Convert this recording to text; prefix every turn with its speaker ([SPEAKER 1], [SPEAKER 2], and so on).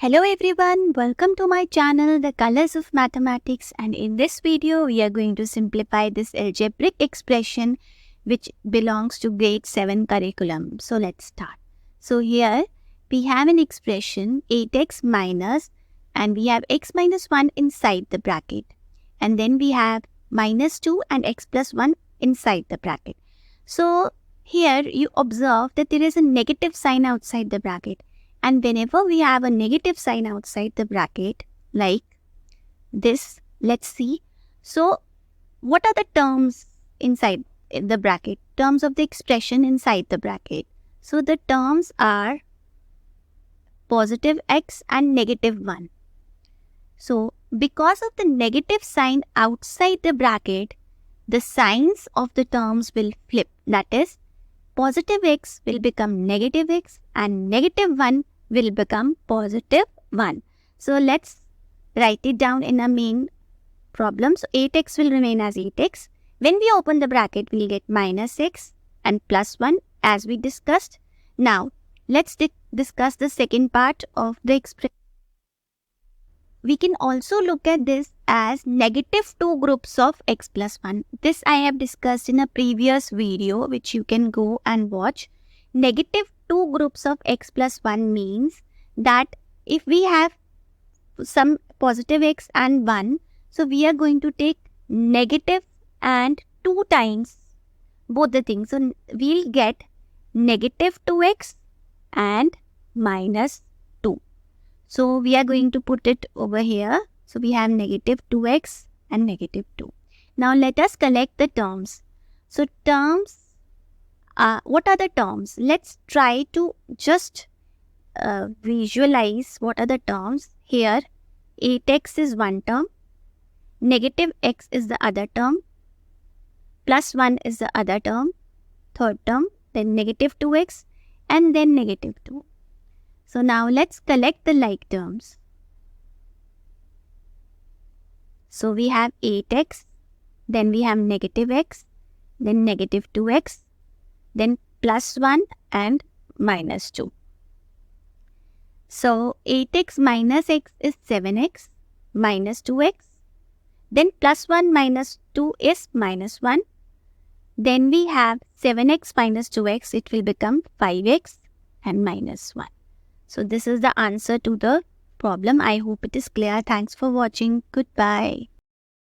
[SPEAKER 1] Hello everyone, welcome to my channel The Colors of Mathematics, and in this video we are going to simplify this algebraic expression which belongs to grade 7 curriculum. So let's start. So here we have an expression 8x minus, and we have x minus 1 inside the bracket, and then we have minus 2 and x plus 1 inside the bracket. So here you observe that there is a negative sign outside the bracket. And whenever we have a negative sign outside the bracket, like this, let's see. So, what are the terms inside the bracket? Terms of the expression inside the bracket. So, the terms are positive x and negative 1. So, because of the negative sign outside the bracket, the signs of the terms will flip. That is, positive x will become negative x and negative 1 will become positive 1. So let's write it down in a main problem. So 8x will remain as 8x. When we open the bracket, we'll get minus x and plus 1 as we discussed. Now let's discuss the second part of the expression. We can also look at this as negative 2 groups of x plus 1. This I have discussed in a previous video which you can go and watch. Negative 2 groups of x plus 1 means that if we have some positive x and 1, so we are going to take negative and 2 times both the things. So we'll get negative 2x and minus 2. So we are going to put it over here. So we have negative 2x and negative 2. Now let us collect the terms. So terms, what are the terms? Let's try to just visualize what are the terms. Here 8x is one term, negative x is the other term, plus 1 is the other term, third term, then negative 2x and then negative 2. So now let's collect the like terms. So we have 8x, then we have negative x, then negative 2x, then plus 1 and minus 2. So 8x minus x is 7x minus 2x. Then plus 1 minus 2 is minus 1. Then we have 7x minus 2x. It will become 5x and minus 1. So this is the answer to the problem. I hope it is clear. Thanks for watching. Goodbye.